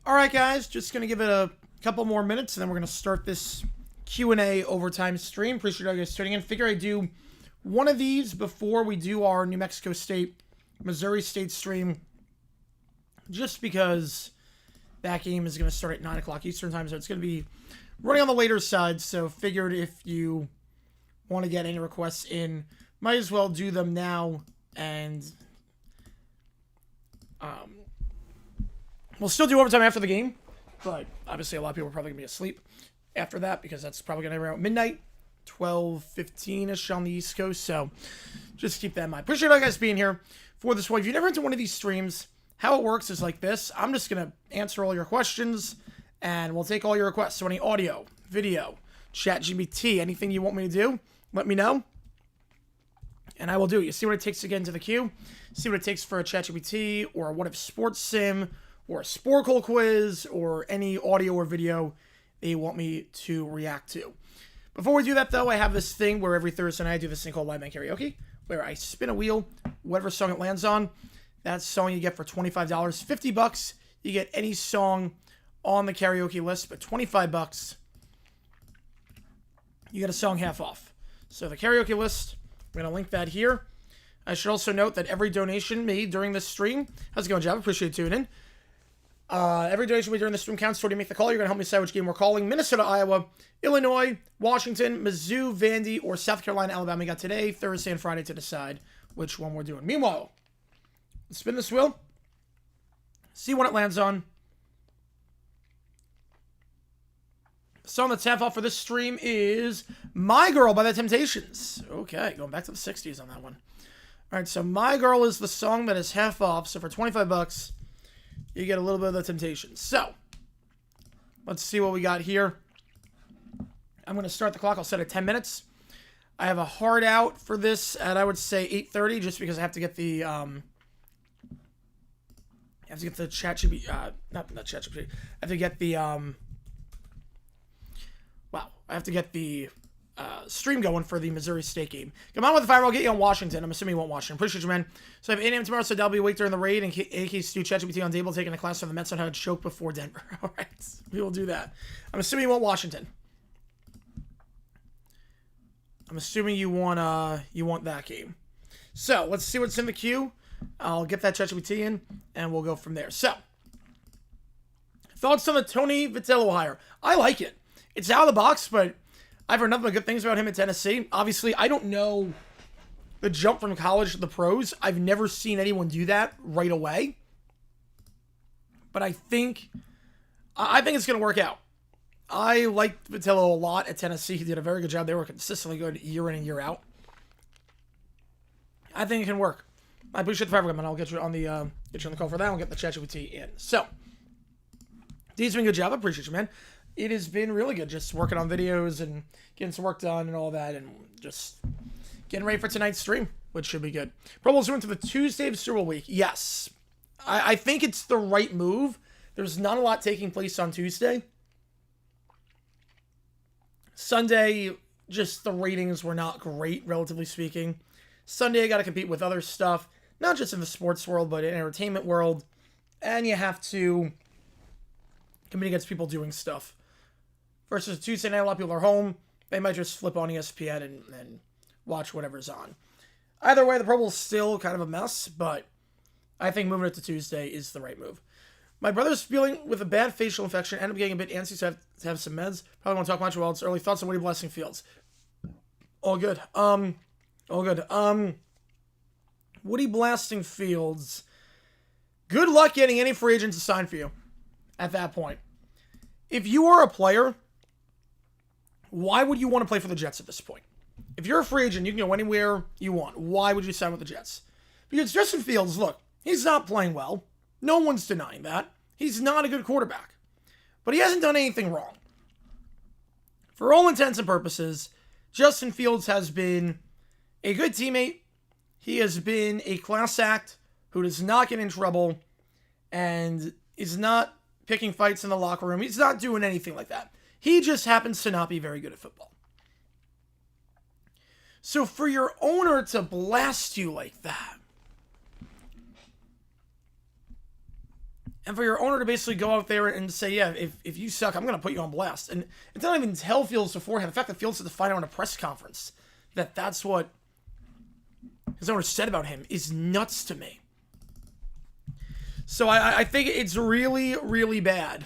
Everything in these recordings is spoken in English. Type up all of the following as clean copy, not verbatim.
All right, guys, just going to give it a couple more minutes, and then we're going to start this Q&A overtime stream. Appreciate you guys tuning in. Figure I do one of these before we do our New Mexico State, Missouri State stream, just because that game is going to start at 9 o'clock Eastern time, so it's going to be running on the later side. So figured if you want to get any requests in, might as well do them now, and we'll still do overtime after the game, but obviously a lot of people are probably going to be asleep after that because that's probably going to be around midnight, 12:15-ish on the East Coast, so just keep that in mind. Appreciate you guys being here for this one. If you've never into one of these streams, how it works is like this. I'm just going to answer all your questions, and we'll take all your requests. So any audio, video, chat GPT, anything you want me to do, let me know, and I will do it. You see what it takes to get into the queue, see what it takes for a chat GPT or a what if sports sim, or a Sporkle quiz, or any audio or video they want me to react to. Before we do that, though, I have this thing where every Thursday night I do this thing called Live Band Karaoke, where I spin a wheel, whatever song it lands on, that song you get for $25. $50, you get any song on the karaoke list, but $25, you get a song half off. So the karaoke list, I'm going to link that here. I should also note that every donation made during this stream, how's it going, Jeff? Appreciate you tuning in. Every donation we do during the stream counts. So when you make the call, you're going to help me decide which game we're calling. Minnesota, Iowa, Illinois, Washington, Mizzou, Vandy, or South Carolina, Alabama. We got today, Thursday, and Friday to decide which one we're doing. Meanwhile, let's spin this wheel. See what it lands on. The song that's half off for this stream is My Girl by The Temptations. Okay, going back to the 60s on that one. All right, so My Girl is the song that is half off. So for $25, you get a little bit of The Temptations. So, let's see what we got here. I'm going to start the clock. I'll set it 10 minutes. I have a hard out for this at, I would say, 8:30, just because I have to get the, chat GPT, not chat GPT. I have to get the, I have to get the stream going for the Missouri State game. Come on with the fire, I'll get you on Washington. I'm assuming you want Washington. Appreciate you, man. So I have 8 a.m. tomorrow, so I'll be awake during the raid, and AK Stu ChatGPT on Dable taking a class from the Mets on how to choke before Denver. All right, we will do that. I'm assuming you want Washington. I'm assuming you want that game. So let's see what's in the queue. I'll get that ChatGPT in, and we'll go from there. So, thoughts on the Tony Vitello hire? I like it. It's out of the box, but I've heard nothing but good things about him at Tennessee. Obviously, I don't know the jump from college to the pros. I've never seen anyone do that right away. But I think it's going to work out. I liked Vitello a lot at Tennessee. He did a very good job. They were consistently good year in and year out. I think it can work. I appreciate the favor, and I'll get you on the call for that. I'll get the ChatGPT in. So, D's doing a good job. I appreciate you, man. It has been really good, just working on videos and getting some work done and all that, and just getting ready for tonight's stream, which should be good. Pro Bowl's moving to the Tuesday of Super Bowl week. Yes. I think it's the right move. There's not a lot taking place on Tuesday. Sunday, just the ratings were not great, relatively speaking. Sunday, I got to compete with other stuff, not just in the sports world, but in entertainment world, and you have to compete against people doing stuff. Versus Tuesday night, a lot of people are home. They might just flip on ESPN and watch whatever's on. Either way, the Pro Bowl's still kind of a mess, but I think moving it to Tuesday is the right move. My brother's feeling with a bad facial infection. Ended up getting a bit antsy, so I have to have some meds. Probably won't talk much while it's early. Thoughts on Woody Blessing Fields? All good. All good. Woody Blasting Fields. Good luck getting any free agents to sign for you at that point. If you are a player, why would you want to play for the Jets at this point? If you're a free agent, you can go anywhere you want. Why would you sign with the Jets? Because Justin Fields, look, he's not playing well. No one's denying that. He's not a good quarterback. But he hasn't done anything wrong. For all intents and purposes, Justin Fields has been a good teammate. He has been a class act who does not get in trouble and is not picking fights in the locker room. He's not doing anything like that. He just happens to not be very good at football. So for your owner to blast you like that, And for your owner to basically go out there and say, yeah, if you suck, I'm going to put you on blast. And it doesn't even tell Fields beforehand. The fact that Fields had to find out in a press conference that's what his owner said about him is nuts to me. So I think it's really, really bad,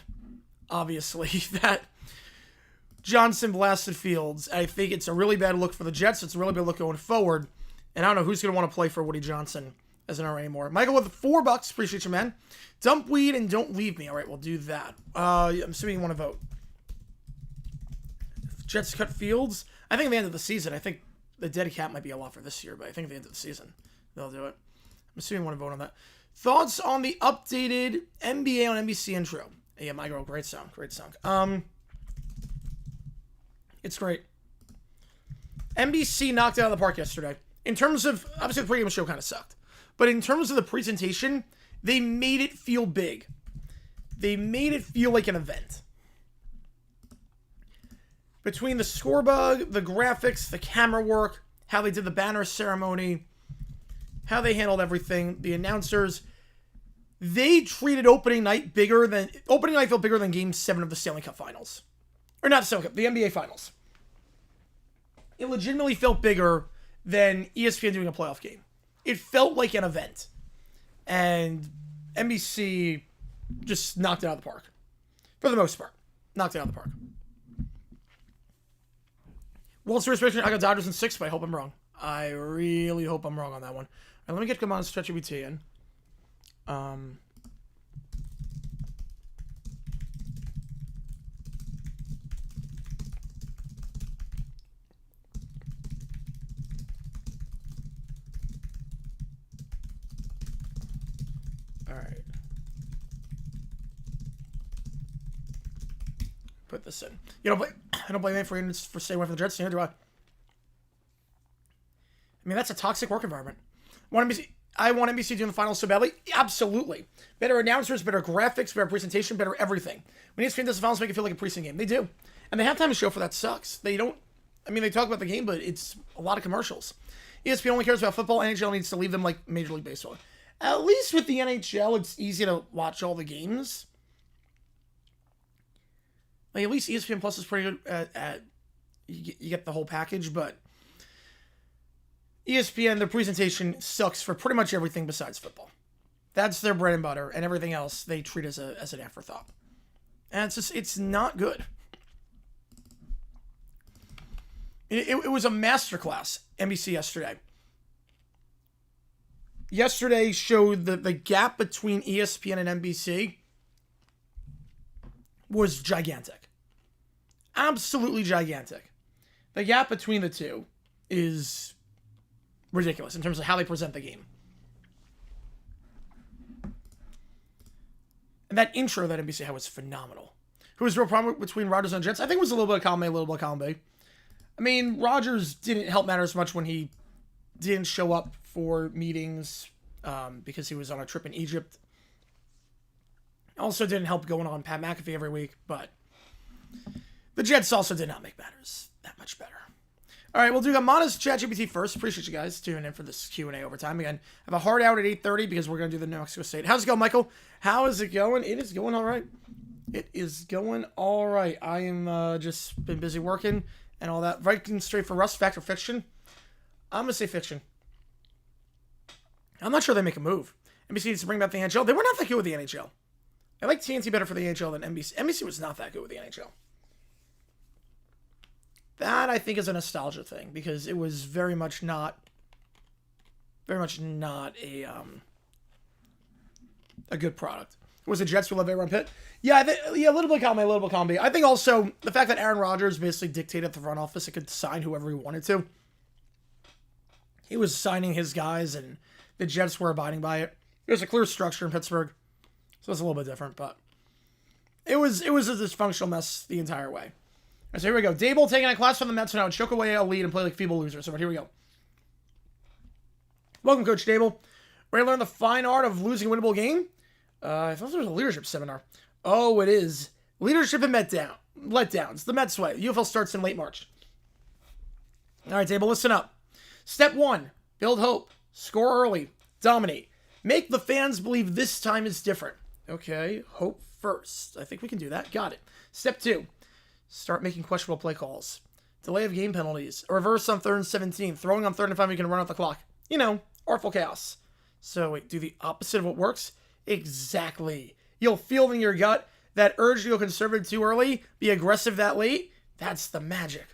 obviously, that Johnson blasted Fields. I think it's a really bad look for the Jets. It's a really bad look going forward. And I don't know who's going to want to play for Woody Johnson as an RA anymore. Michael with $4. Appreciate you, man. Dump weed and don't leave me. All right, we'll do that. I'm assuming you want to vote. Jets cut Fields. I think at the end of the season. I think the dead cap might be a lot for this year, but I think at the end of the season they'll do it. I'm assuming you want to vote on that. Thoughts on the updated NBA on NBC intro? Yeah, my girl, great song, great song. It's great. NBC knocked it out of the park yesterday. In terms of, obviously the pregame show kind of sucked, but in terms of the presentation, they made it feel big. They made it feel like an event. Between the score bug, the graphics, the camera work, how they did the banner ceremony, how they handled everything, the announcers, they treated opening night felt bigger than Game 7 of the Stanley Cup Finals. Or not the Stanley Cup, the NBA Finals. It legitimately felt bigger than ESPN doing a playoff game. It felt like an event. And NBC just knocked it out of the park. For the most part. Knocked it out of the park. World Series prediction, I got Dodgers in 6, but I hope I'm wrong. I really hope I'm wrong on that one. All right, let me get come on ChatGPT in. All right. Put this in. I don't blame anyone for staying away from the Jets. Neither do I. I mean, that's a toxic work environment. I want NBC doing the finals so badly. Absolutely. Better announcers, better graphics, better presentation, better everything. When ESPN does the finals, make it feel like a preseason game. They do. And the halftime show for that sucks. They don't. I mean, they talk about the game, but it's a lot of commercials. ESPN only cares about football. NHL needs to leave them like Major League Baseball. At least with the NHL, it's easy to watch all the games. Like, at least ESPN Plus is pretty good at you get the whole package, but ESPN, their presentation sucks for pretty much everything besides football. That's their bread and butter, and everything else they treat as an afterthought. And it's not good. It was a masterclass, NBC yesterday. Yesterday showed the gap between ESPN and NBC was gigantic. Absolutely gigantic. The gap between the two is ridiculous in terms of how they present the game. And that intro that NBC had was phenomenal. Who was the real problem between Rodgers and Jets? I think it was a little bit of column A, a little bit of column B. I mean, Rodgers didn't help matters much when he didn't show up for meetings because he was on a trip in Egypt. Also didn't help going on Pat McAfee every week, but the Jets also did not make matters that much better. All right, we'll do Amana's ChatGPT first. Appreciate you guys tuning in for this Q&A overtime. Again, I have a hard out at 8:30 because we're going to do the New Mexico State. How's it going, Michael? How is it going? It is going all right. It is going all right. I am just been busy working and all that. Vikings straight for Russ, fact or fiction? I'm going to say fiction. I'm not sure they make a move. NBC needs to bring back the NHL. They were not that good with the NHL. I like TNT better for the NHL than NBC. NBC was not that good with the NHL. That, I think, is a nostalgia thing, because it was very much not a good product. Was it Jets who love everyone pit? Yeah, a little bit of column A, a little bit of column B. I think also the fact that Aaron Rodgers basically dictated the front office and could sign whoever he wanted to. He was signing his guys, and the Jets were abiding by it. There's a clear structure in Pittsburgh, so it's a little bit different, but it was a dysfunctional mess the entire way. All right, so here we go. Dable taking a class from the Mets now and choke away a lead and play like feeble losers. So here we go. Welcome, Coach Dable. Ready to learn the fine art of losing a winnable game? I thought there was a leadership seminar. Oh, it is. Leadership and letdowns. The Mets way. UFL starts in late March. All right, Dable, listen up. Step 1, build hope. Score early. Dominate. Make the fans believe this time is different. Okay, hope first. I think we can do that. Got it. Step 2. Start making questionable play calls. Delay of game penalties. A reverse on 3rd and 17. Throwing on 3rd and 5, you can run out the clock. You know, artful chaos. So wait, do the opposite of what works? Exactly. You'll feel in your gut that urge to go conservative too early, be aggressive that late. That's the magic.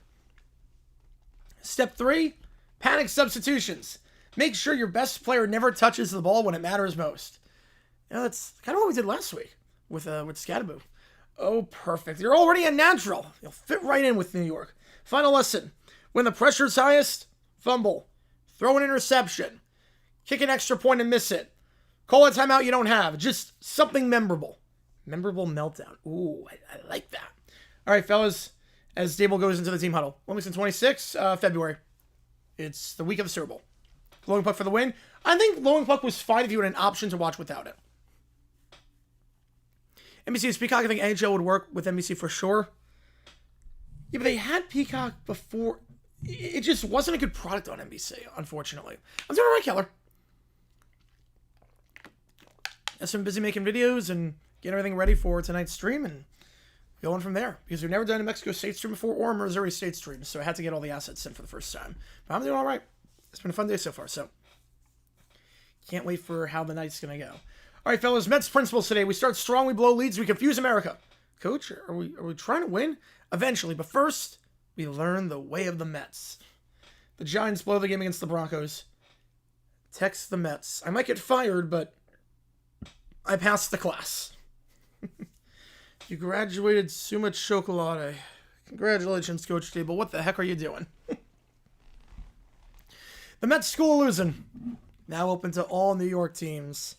Step 3, panic substitutions. Make sure your best player never touches the ball when it matters most. You know, that's kind of what we did last week with Scadaboo. Oh, perfect. You're already a natural. You'll fit right in with New York. Final lesson. When the pressure's highest, fumble. Throw an interception. Kick an extra point and miss it. Call a timeout you don't have. Just something memorable. Memorable meltdown. Ooh, I like that. All right, fellas. As Dable goes into the team huddle. Wilmington 26, February. It's the week of the Super Bowl. Glowing Puck for the win. I think Glowing Puck was fine if you had an option to watch without it. NBC is Peacock. I think NHL would work with NBC for sure. Yeah, but they had Peacock before. It just wasn't a good product on NBC, unfortunately. I'm doing all right, Keller. I've been busy making videos and getting everything ready for tonight's stream and going from there. Because we've never done a Mexico State stream before or a Missouri State stream, so I had to get all the assets in for the first time. But I'm doing all right. It's been a fun day so far, so can't wait for how the night's going to go. All right, fellas, Mets principles today. We start strong, we blow leads, we confuse America. Coach, are we trying to win? Eventually, but first, we learn the way of the Mets. The Giants blow the game against the Broncos. Text the Mets. I might get fired, but I passed the class. You graduated summa chocolate. Congratulations, Coach Table. What the heck are you doing? The Mets School of Losing. Now open to all New York teams.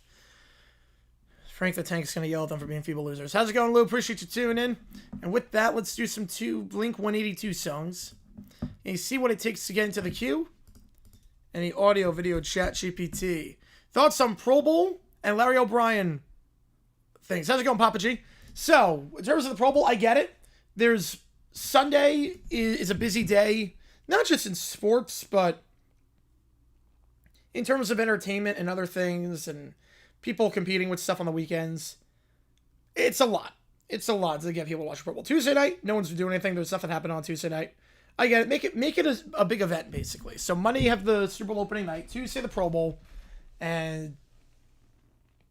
Frank the Tank's going to yell at them for being feeble losers. How's it going, Lou? Appreciate you tuning in. And with that, let's do some 2 Blink-182 songs. And you see what it takes to get into the queue? Any audio, video, chat, GPT. Thoughts on Pro Bowl and Larry O'Brien things. How's it going, Papa G? So, in terms of the Pro Bowl, I get it. Sunday is a busy day, not just in sports, but in terms of entertainment and other things and people competing with stuff on the weekends. It's a lot. It's a lot to get people to watch Pro Bowl. Tuesday night, no one's doing anything. There's nothing happening on Tuesday night. I get it. Make it a big event, basically. So Monday you have the Super Bowl opening night. Tuesday the Pro Bowl. And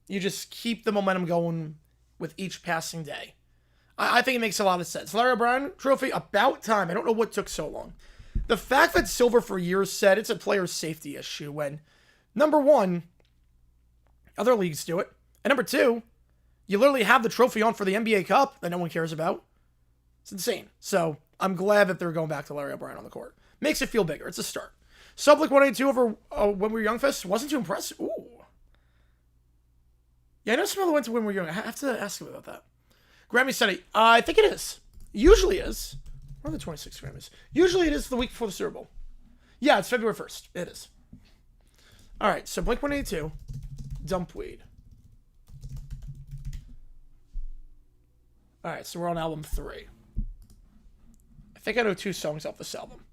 you just keep the momentum going with each passing day. I think it makes a lot of sense. Larry O'Brien trophy, about time. I don't know what took so long. The fact that Silver for years said it's a player safety issue when, number one, other leagues do it. And number 2, you literally have the trophy on for the NBA Cup that no one cares about. It's insane. So I'm glad that they're going back to Larry O'Brien on the court. Makes it feel bigger. It's a start. Sublic 182 over When We Were Young Fest wasn't too impressive. Ooh. Yeah, I know some of them went to When We Were Young. I have to ask him about that. Grammy study. I think it is. Usually is. What are the 26 Grammys? Usually it is the week before the Super Bowl. Yeah, it's February 1st. It is. All right, so Blink 182. Dumpweed. Alright, so we're on album 3. I think I know 2 songs off this album.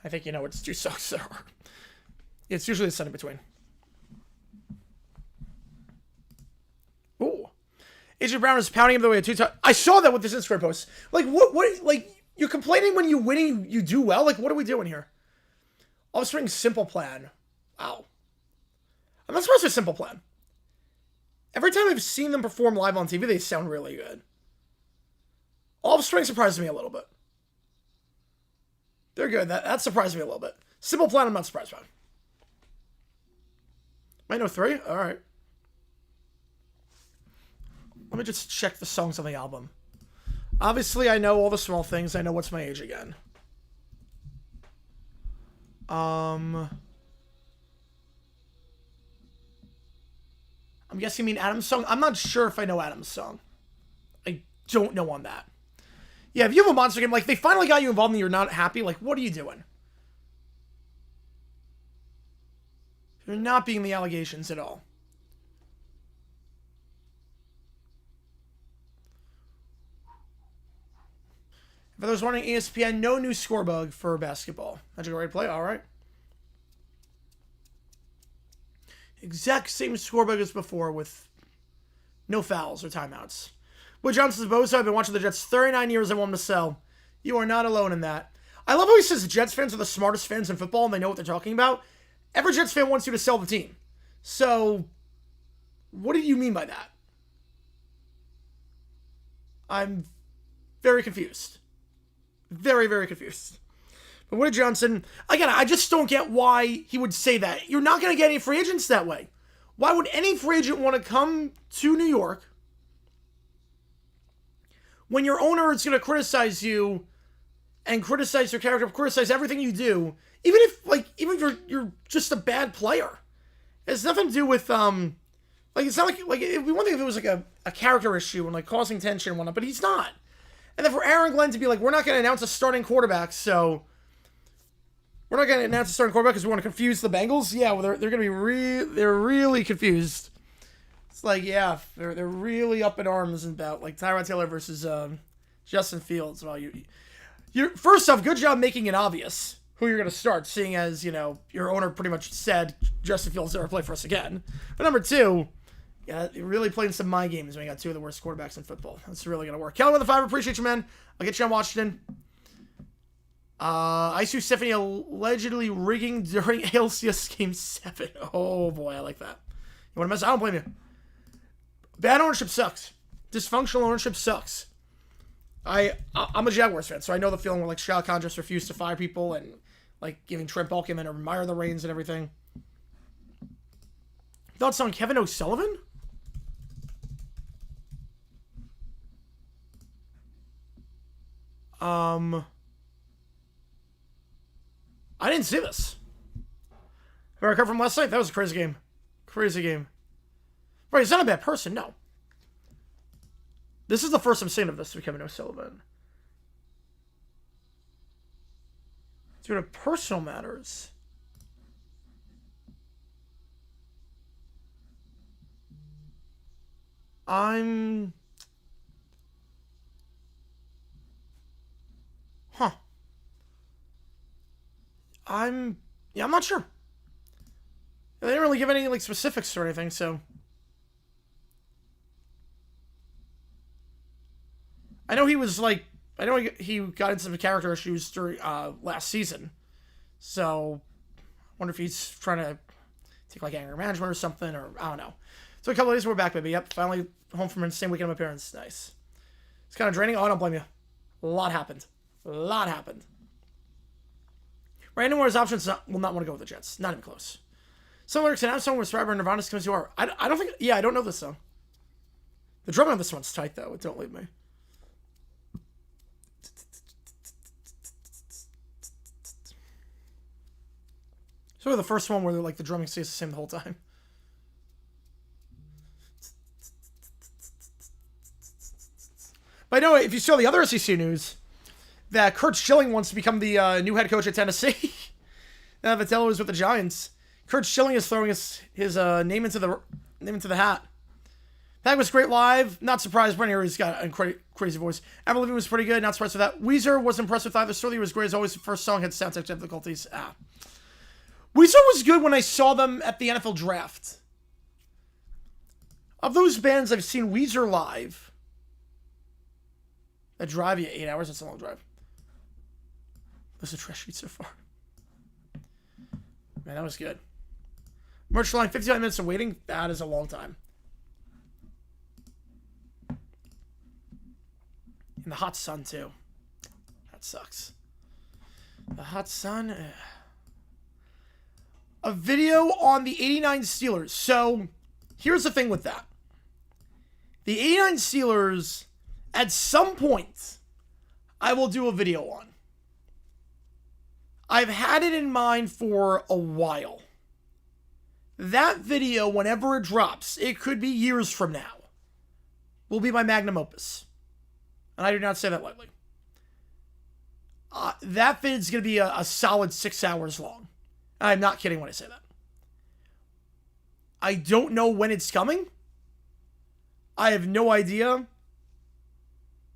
I think you know which 2 songs there are. It's usually the sun in between. Ooh. AJ Brown is pounding him the way at 2 times. I saw that with this Instagram post. Like, what, like, you're complaining when you win, you do well? Like, what are we doing here? Offspring Simple Plan. Wow. I'm not surprised with Simple Plan. Every time I've seen them perform live on TV, they sound really good. Offspring surprises me a little bit. They're good. That surprised me a little bit. Simple Plan, I'm not surprised by. Might know 3? Alright. Let me just check the songs on the album. Obviously, I know all the small things. I know What's My Age Again. I'm guessing you mean Adam's song. I'm not sure if I know Adam's song. I don't know on that. Yeah, if you have a monster game, like, they finally got you involved and you're not happy, like, what are you doing? You're not being the allegations at all. If I was wondering, ESPN, no new score bug for basketball. Magic ready to play? All right. Exact same scorebook as before with no fouls or timeouts. Wood Johnson's Bozo, I've been watching the Jets 39 years and want them to sell. You are not alone in that. I love how he says Jets fans are the smartest fans in football and they know what they're talking about. Every Jets fan wants you to sell the team. So, what do you mean by that? I'm very confused. Very, very confused. But Woody Johnson, again, I just don't get why he would say that. You're not going to get any free agents that way. Why would any free agent want to come to New York when your owner is going to criticize you and criticize your character, criticize everything you do, even if you're just a bad player? It has nothing to do with it's not like it'd be one thing if it was like a character issue and like causing tension and whatnot, but he's not. And then for Aaron Glenn to be like, we're not going to announce a starting quarterback, so we're not going to announce a starting quarterback because we want to confuse the Bengals. Yeah, well, they're going to be they're really confused. It's like, yeah, they're really up in arms about like Tyrod Taylor versus Justin Fields. Well, you're first off, good job making it obvious who you're going to start, seeing as, you know, your owner pretty much said Justin Fields never play for us again. But number two, yeah, you're really playing some mind games when you got two of the worst quarterbacks in football. That's really going to work. Kelly with the 5, appreciate you, man. I'll get you on Washington. ICU Stephanie allegedly rigging during ALCS Game 7. Oh, boy, I like that. You want to mess? I don't blame you. Bad ownership sucks. Dysfunctional ownership sucks. I'm a Jaguars fan, so I know the feeling where, like, Shao Kahn just refused to fire people and, like, giving Trent Baalke and admire the reins and everything. Thoughts on Kevin O'Sullivan? I didn't see this. I recovered from last night. That was a crazy game. Crazy game. Right, he's not a bad person, no. This is the first I'm seeing of this with Kevin O'Sullivan. Due to personal matters. I'm not sure. They didn't really give any like specifics or anything, so I know he was like, I know he got into some character issues during last season, so I wonder if he's trying to take like anger management or something, or I don't know. So a couple of days we're back, baby. Yep, finally home from the same weekend of appearance. Nice. It's kind of draining. Oh, I don't blame you. A lot happened. Right, anyone his options will not want to go with the Jets. Not even close. Some lyrics and I'm song with Survivor and Nirvana's comes to our. I don't think. Yeah, I don't know this song. The drumming on this one's tight though. Don't leave me. So the first one where they're like the drumming stays the same the whole time. But I know if you saw the other SEC news, that Kurt Schilling wants to become the new head coach at Tennessee. Now that Vitello is with the Giants. Kurt Schilling is throwing his name into the hat. That was great live. Not surprised. Brent Urie's got a crazy voice. Avril Lavigne was pretty good. Not surprised with that. Weezer was impressed with either. Story was great as always. The first song had soundtrack difficulties. Weezer was good when I saw them at the NFL draft. Of those bands I've seen Weezer live that drive you 8 hours, that's a long drive. Those are trash sheets so far. Man, that was good. Merch line, 55 minutes of waiting. That is a long time. In the hot sun, too. That sucks. The hot sun. A video on the 89 Steelers. So, here's the thing with that. The 89 Steelers, at some point, I will do a video on. I've had it in mind for a while. That video, whenever it drops, it could be years from now, will be my magnum opus. And I do not say that lightly. That vid's going to be a solid 6 hours long. I'm not kidding when I say that. I don't know when it's coming. I have no idea.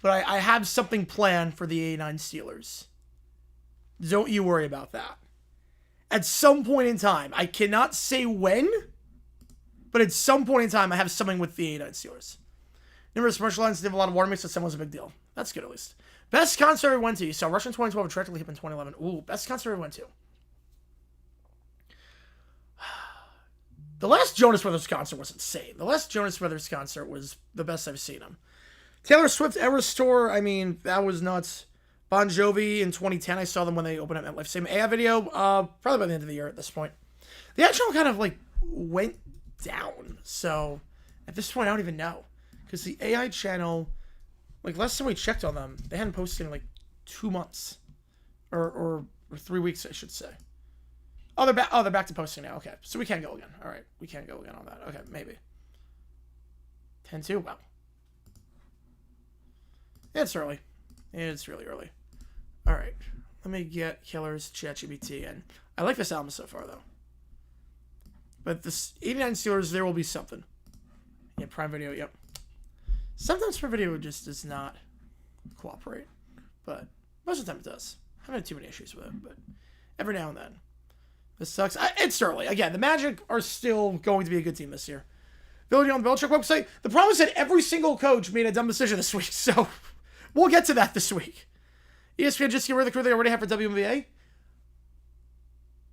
But I have something planned for the 89 Steelers. Don't you worry about that. At some point in time, I cannot say when, But at some point in time, I have something with the 89 Steelers. Numerous commercial lines did a lot of warning, so someone's a big deal. That's good, at least. Best concert I went to. You saw Rush in 2012 and Tractor Leap in 2011. Ooh, best concert I went to. The last Jonas Brothers concert was insane. The last Jonas Brothers concert was the best I've seen them. Taylor Swift Eras Tour, I mean, that was nuts. Bon Jovi in 2010, I saw them when they opened up at MetLife. Same AI video, probably by the end of the year at this point. The actual kind of, like, went down. So, at this point, I don't even know. Because the AI channel, like, last time we checked on them, they hadn't posted in, like, 2 months. Or 3 weeks, I should say. Oh, they're back to posting now. Okay, so we can go again. All right, we can go again on that. Okay, maybe. 10-2, wow. It's early. It's really early. All right, let me get Killer's ChatGPT in. I like this album so far, though. But this 89 Steelers, there will be something. Yeah, Prime Video, yep. Sometimes Prime Video just does not cooperate. But most of the time it does. I haven't had too many issues with it, but every now and then. This sucks. It's early. Again, the Magic are still going to be a good team this year. Ability on the Belichick website. The problem is that every single coach made a dumb decision this week, so we'll get to that this week. ESPN just get rid of the crew they already have for WNBA.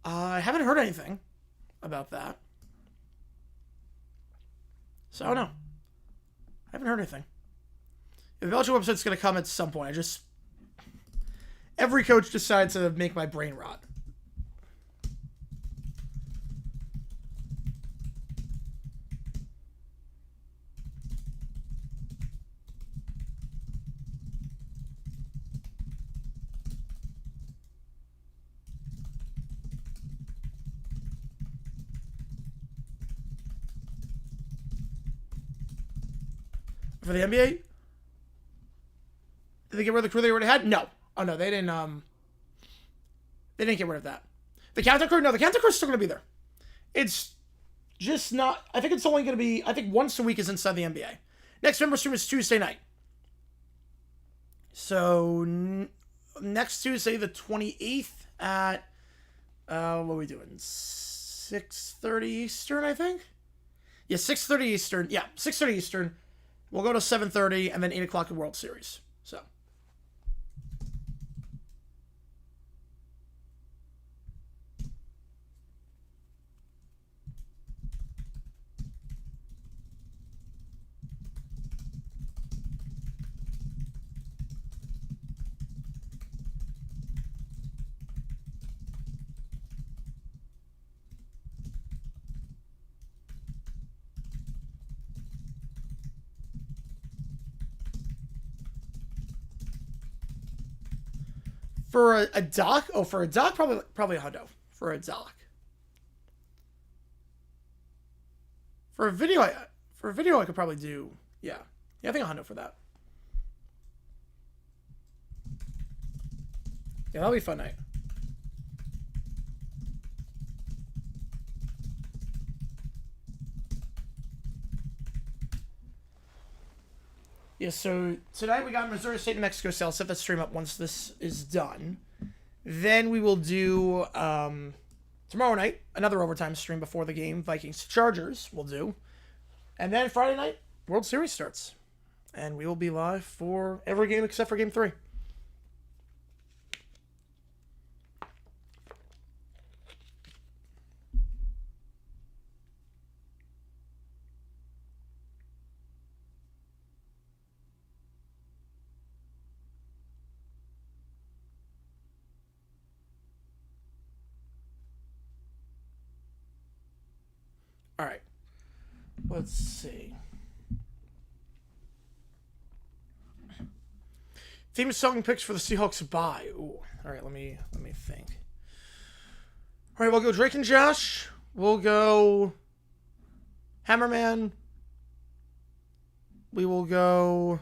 I haven't heard anything about that. So, I don't know. I haven't heard anything. The Belichick website's going to come at some point. Every coach decides to make my brain rot. For the NBA? Did they get rid of the crew they already had? No. Oh, no, they didn't get rid of that. The Countdown crew? No, the Countdown crew is still going to be there. It's just not... I think it's only going to be... I think once a week is inside the NBA. Next member stream is Tuesday night. So, next Tuesday, the 28th at... what are we doing? 6:30 Eastern, I think? Yeah, 6:30 Eastern. Yeah, 6:30 Eastern. We'll go to 7:30 and then 8 o'clock in World Series. So. For a doc? Oh, for a doc, probably a hundo. For a doc. For a video, I could probably do, yeah. Yeah, I think a hundo for that. Yeah, that'll be a fun night. Yeah, so tonight we got Missouri State and Mexico State. I'll set that stream up once this is done. Then we will do, tomorrow night, another overtime stream before the game. Vikings-Chargers we'll do. And then Friday night, World Series starts. And we will be live for every game except for Game 3. All right. Let's see. Theme song picks for the Seahawks bye. Ooh. All right, let me think. All right, we'll go Drake and Josh. We'll go Hammerman. We will go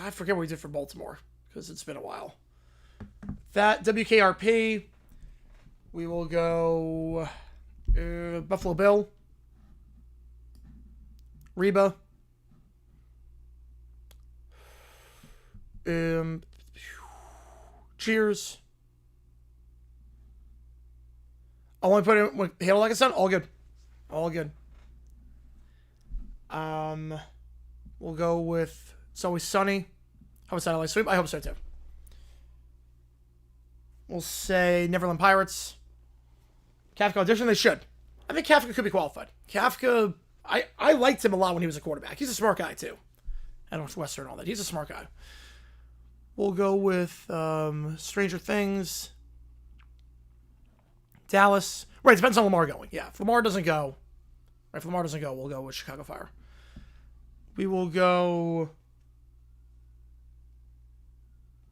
I forget what we did for Baltimore because it's been a while. That WKRP. We will go Buffalo Bill. Reba. Cheers. I want to put it with Halo Like a Sun. All good. All good. We'll go with It's Always Sunny. How about Satellite Sweep? I hope so too. We'll say Neverland Pirates. Kafka Audition. They should. I think Kafka could be qualified. Kafka, I liked him a lot when he was a quarterback. He's a smart guy too. I don't know Western and all that. He's a smart guy. We'll go with Stranger Things. Dallas. Right, it depends on Lamar going. Yeah, if Lamar doesn't go, we'll go with Chicago Fire. We will go...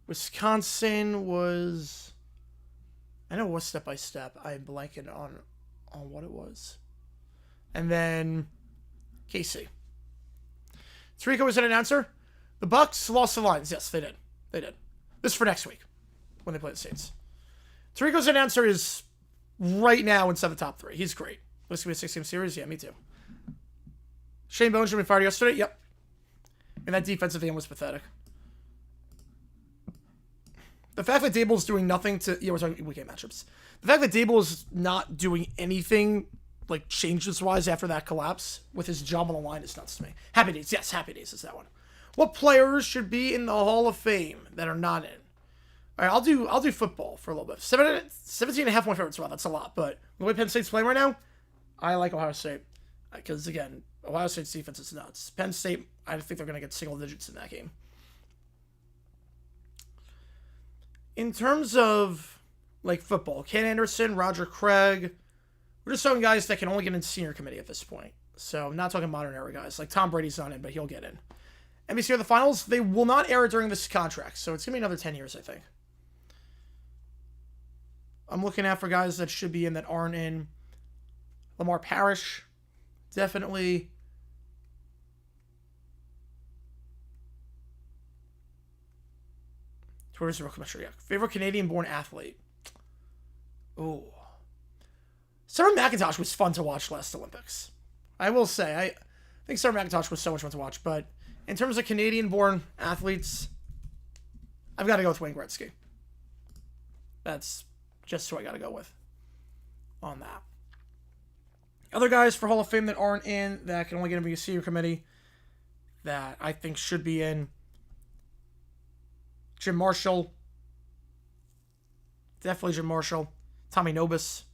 Wisconsin was... I know it was Step by Step. I'm blanking on what it was. And then KC. Tarico was an announcer. The Bucks lost the Lions. Yes, they did. They did. This is for next week when they play the Saints. Tarico's announcer is right now inside the top 3. He's great. This could be a 6-game series. Yeah, me too. Shane Bones should be fired yesterday. Yep. And that defensive end was pathetic. The fact that Dable's doing nothing to... Yeah, we're talking weekend matchups. The fact that Dable is not doing anything, like, changes-wise after that collapse with his job on the line is nuts to me. Happy Days. Yes, Happy Days is that one. What players should be in the Hall of Fame that are not in? All right, I'll do football for a little bit. 17.5 point favorites. Wow, that's a lot. But the way Penn State's playing right now, I like Ohio State. Because, again, Ohio State's defense is nuts. Penn State, I think they're going to get single digits in that game. In terms of, like, football, Ken Anderson, Roger Craig, we're just talking guys that can only get in senior committee at this point. So I'm not talking modern era guys. Like, Tom Brady's not in, but he'll get in. NBC are the finals. They will not air during this contract, so it's going to be another 10 years, I think. I'm looking out for guys that should be in that aren't in. Lamar Parrish, definitely. Where's the real commissioner? Yeah. Favorite Canadian-born athlete? Oh. Sarah McIntosh was fun to watch last Olympics. I will say, I think Sarah McIntosh was so much fun to watch, but in terms of Canadian-born athletes, I've got to go with Wayne Gretzky. That's just who I got to go with on that. Other guys for Hall of Fame that aren't in, that can only get into a senior committee, that I think should be in. Jim Marshall. Definitely Jim Marshall. Tommy Nobis.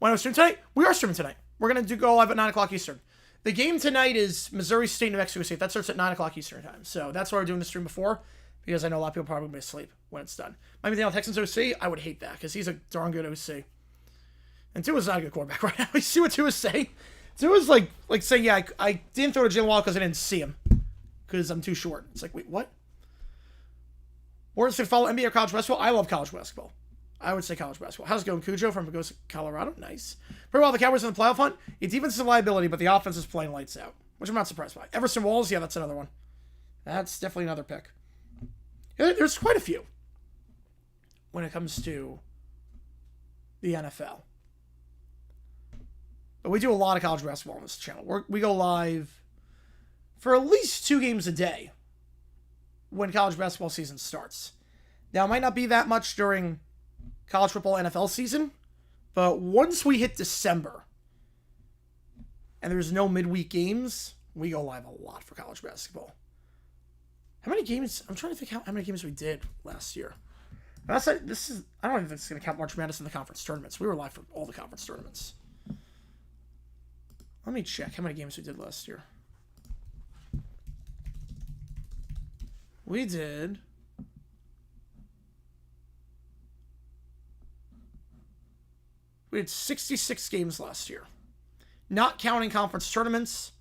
When I was streaming tonight? We are streaming tonight. We're going to go live at 9 o'clock Eastern. The game tonight is Missouri State, New Mexico State. That starts at 9 o'clock Eastern time. So that's why we're doing the stream before, because I know a lot of people probably will be asleep when it's done. Miami Daniel Texans OC, I would hate that, because he's a darn good OC. And Tua's not a good quarterback right now. You see what Tua's saying? Tua's like saying, yeah, I didn't throw to Jalen Waddle because I didn't see him, because I'm too short. It's like, wait, what? Or is it follow NBA or college basketball? I love college basketball. I would say college basketball. How's it going? Cujo from Pagosa, Colorado. Nice. Pretty well, the Cowboys in the playoff hunt. Your defense is a liability, but the offense is playing lights out, which I'm not surprised by. Everson Walls, yeah, that's another one. That's definitely another pick. There's quite a few when it comes to the NFL. But we do a lot of college basketball on this channel. We go live for at least 2 games a day when college basketball season starts. Now, it might not be that much during college football NFL season, but once we hit December and there's no midweek games, we go live a lot for college basketball. How many games? I'm trying to think how many games we did last year. I don't even think it's going to count March Madness in the conference tournaments. We were live for all the conference tournaments. Let me check how many games we did last year. We did... We had 66 games last year. Not counting conference tournaments.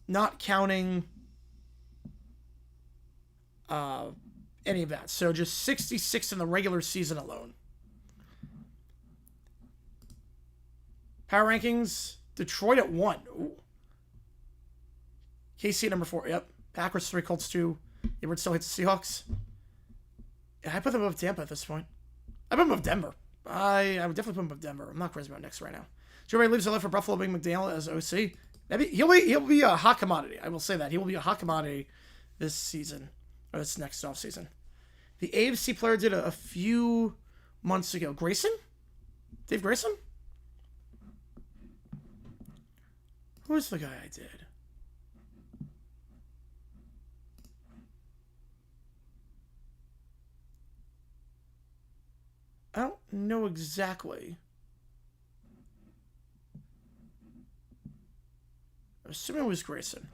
Not counting any of that. So just 66 in the regular season alone. Power rankings. Detroit at 1. Ooh. KC at number 4. Yep. Packers 3, Colts 2. Edward still hits the Seahawks. Yeah, I put them above Tampa at this point. I put them above Denver. I would definitely put him above Denver. I'm not crazy about Knicks right now. Joe Ray leaves the left for Buffalo, Big McDaniel as OC. He'll be a hot commodity. I will say that. He will be a hot commodity this season, or this next offseason. The AFC player did a few months ago. Grayson? Dave Grayson? Who's the guy I did? I don't know exactly. I'm assuming it was Grayson.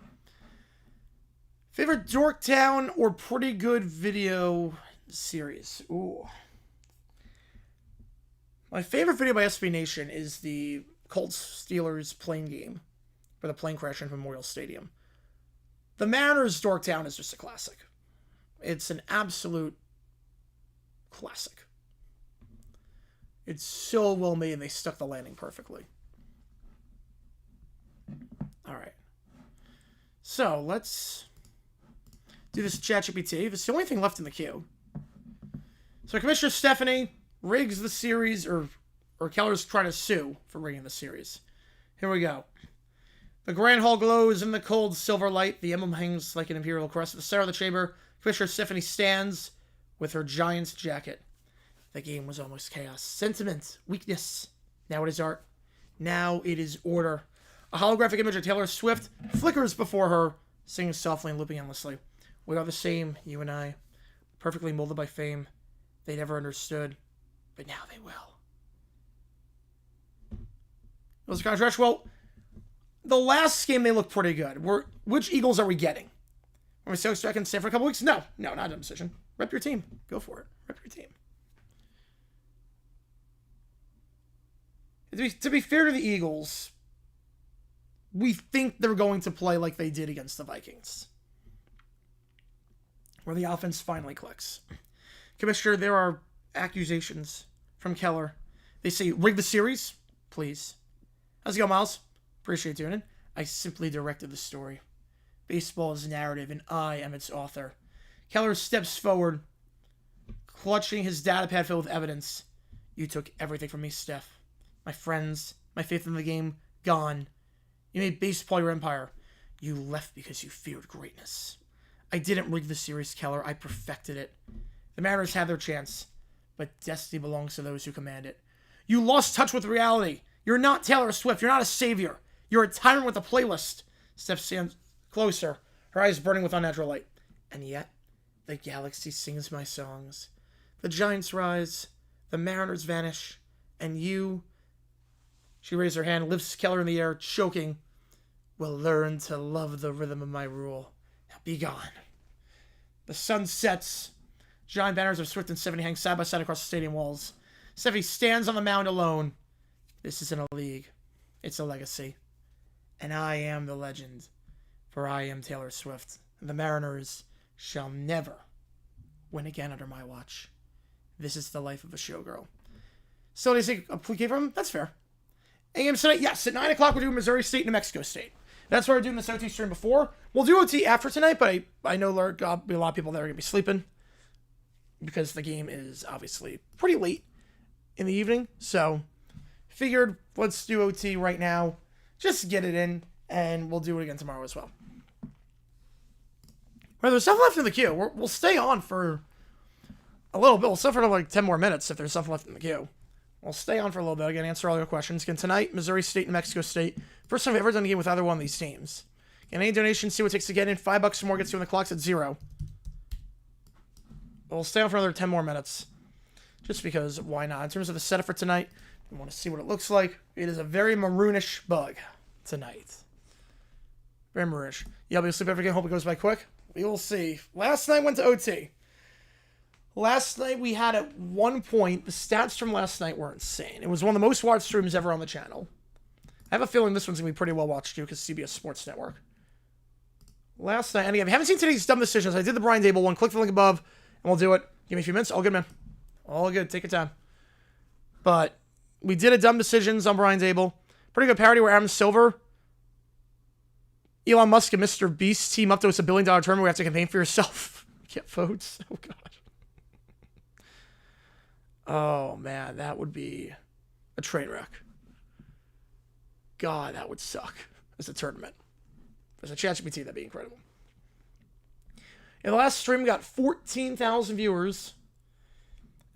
Favorite Dorktown or pretty good video series? Ooh. My favorite video by SB Nation is the Colts Steelers plane game for the plane crash in Memorial Stadium. The Mariners Dorktown is just a classic. It's an absolute classic. It's so well made and they stuck the landing perfectly. Alright. So, let's do this ChatGPT. It's the only thing left in the queue. So, Commissioner Stephanie rigs the series, or Keller's trying to sue for rigging the series. Here we go. The Grand Hall glows in the cold silver light. The emblem hangs like an imperial crest at the center of the chamber. Commissioner Stephanie stands with her Giants jacket. The game was almost chaos. Sentiment. Weakness. Now it is art. Now it is order. A holographic image of Taylor Swift flickers before her, singing softly and looping endlessly. We are the same, you and I. Perfectly molded by fame. They never understood, but now they will. It was a contrast. Well, the last game they looked pretty good. Which Eagles are we getting? Are we so expecting to stay for a couple weeks? No, not a decision. Rep your team. Go for it. Rep your team. To be fair to the Eagles, we think they're going to play like they did against the Vikings, where the offense finally clicks. Commissioner, there are accusations from Keller. They say, rig the series, please. How's it going, Miles? Appreciate tuning in. I simply directed the story. Baseball is narrative, and I am its author. Keller steps forward, clutching his data pad filled with evidence. You took everything from me, Steph. My friends, my faith in the game, gone. You made baseball your empire. You left because you feared greatness. I didn't rig the series, Keller. I perfected it. The Mariners had their chance, but destiny belongs to those who command it. You lost touch with reality. You're not Taylor Swift. You're not a savior. You're a tyrant with a playlist. Steph stands closer, her eyes burning with unnatural light. And yet, the galaxy sings my songs. The Giants rise, the Mariners vanish, and you... She raised her hand, lifts Keller in the air, choking. Will learn to love the rhythm of my rule. Now be gone. The sun sets. Giant banners of Swift and Stephanie hang side by side across the stadium walls. Stephanie stands on the mound alone. This isn't a league. It's a legacy. And I am the legend. For I am Taylor Swift. The Mariners shall never win again under my watch. This is the life of a showgirl. So they say a plea from him? That's fair. AM tonight? Yes, at 9 o'clock we're doing Missouri State and New Mexico State. That's why we're doing this OT stream before. We'll do OT after tonight, but I know there'll be a lot of people that are going to be sleeping because the game is obviously pretty late in the evening. So, figured let's do OT right now. Just get it in, and we'll do it again tomorrow as well. Well, there's stuff left in the queue. We'll stay on for a little bit. We'll stay for like 10 more minutes if there's stuff left in the queue. We'll stay on for a little bit. Again, answer all your questions. Again, tonight, Missouri State and New Mexico State. First time I've ever done a game with either one of these teams. Again, any donations, see what it takes to get in. $5 or more gets you when the clock's at 0. We'll stay on for another 10 more minutes. Just because, why not? In terms of the setup for tonight, you want to see what it looks like. It is a very maroonish bug tonight. Very maroonish. Yeah, I'll be asleep every game. Hope it goes by quick. We will see. Last night went to OT. Last night we had at one point, the stats from last night were insane. It was one of the most watched streams ever on the channel. I have a feeling this one's going to be pretty well watched too, because CBS Sports Network. Last night, and again, if you haven't seen today's dumb decisions, I did the Brian Dable one. Click the link above, and we'll do it. Give me a few minutes. All good, man. All good. Take your time. But we did a dumb decisions on Brian Dable. Pretty good parody where Adam Silver, Elon Musk, and Mr. Beast team up to us $1 billion tournament where you have to campaign for yourself. Get votes. Oh, God. Oh, man, that would be a train wreck. God, that would suck as a tournament. As a ChatGPT, that'd be incredible. In the last stream, we got 14,000 viewers.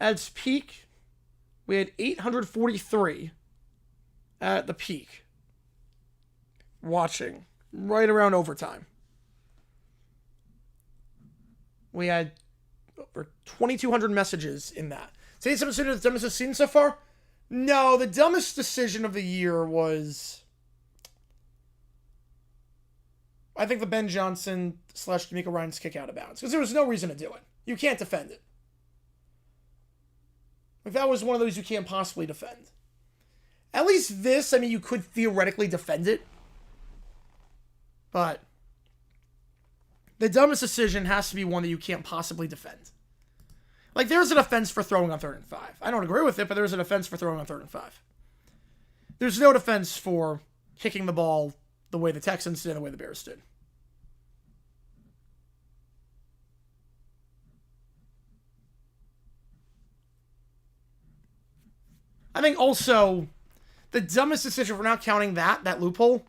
At its peak, we had 843 at the peak. Watching. Right around overtime. We had over 2,200 messages in that. Today's episode of the dumbest I've seen so far? No, the dumbest decision of the year was... I think the Ben Johnson / D'Amico Ryan's kick out of bounds. Because there was no reason to do it. You can't defend it. Like, that was one of those you can't possibly defend. At least this, I mean, you could theoretically defend it. But the dumbest decision has to be one that you can't possibly defend. Like, there's an offense for throwing on 3rd and 5. I don't agree with it, but there's an offense for throwing on 3rd and 5. There's no defense for kicking the ball the way the Texans did and the way the Bears did. I think also the dumbest decision, we're not counting that loophole.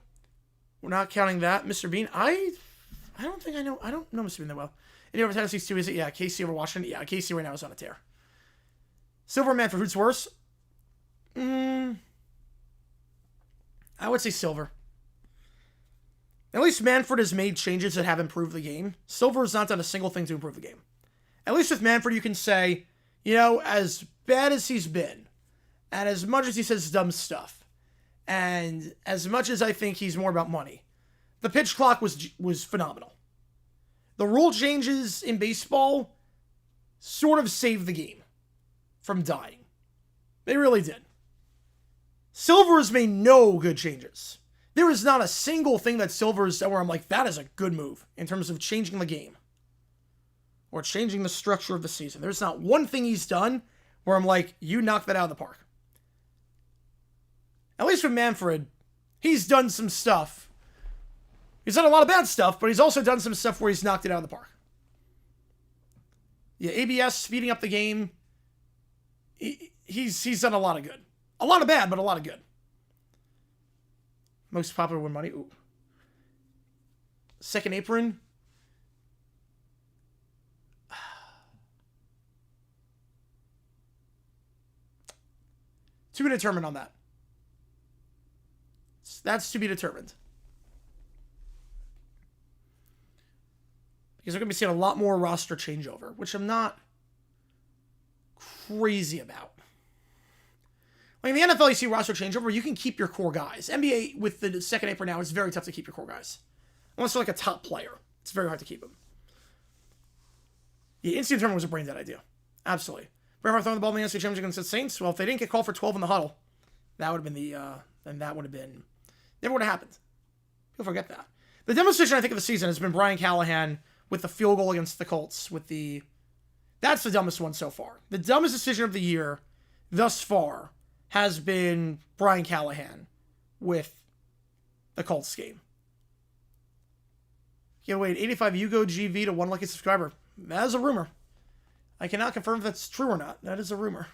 We're not counting that. Mr. Bean, I don't know Mr. Bean that well. Any over Tennessee's too, is it? Yeah, KC over Washington. Yeah, KC right now is on a tear. Silver Man for who's worse? I would say Silver. At least Manfred has made changes that have improved the game. Silver has not done a single thing to improve the game. At least with Manfred, you can say, you know, as bad as he's been, and as much as he says dumb stuff, and as much as I think he's more about money, the pitch clock was phenomenal. The rule changes in baseball sort of saved the game from dying. They really did. Silver has made no good changes. There is not a single thing that Silver has done where I'm like, that is a good move in terms of changing the game or changing the structure of the season. There's not one thing he's done where I'm like, you knocked that out of the park. At least with Manfred, he's done some stuff. He's done a lot of bad stuff, but he's also done some stuff where he's knocked it out of the park. Yeah, ABS, speeding up the game. He's done a lot of good. A lot of bad, but a lot of good. Most popular win money. Ooh. Second apron. To be determined on that. That's to be determined. Because we're going to be seeing a lot more roster changeover, which I'm not crazy about. Like in the NFL, you see roster changeover, you can keep your core guys. NBA, with the second apron now, it's very tough to keep your core guys. Unless they're like a top player. It's very hard to keep them. Yeah, instant tournament was a brain dead idea. Absolutely. Remember throwing the ball in the NFC Championship against the Saints? Well, if they didn't get called for 12 in the huddle, that would have been never would have happened. People forget that. The demonstration, I think, of the season has been Brian Callahan with the field goal against the Colts. That's the dumbest one so far. The dumbest decision of the year thus far has been Brian Callahan with the Colts game. You wait, 85 Hugo GV to 1 lucky subscriber. That is a rumor. I cannot confirm if that's true or not. That is a rumor.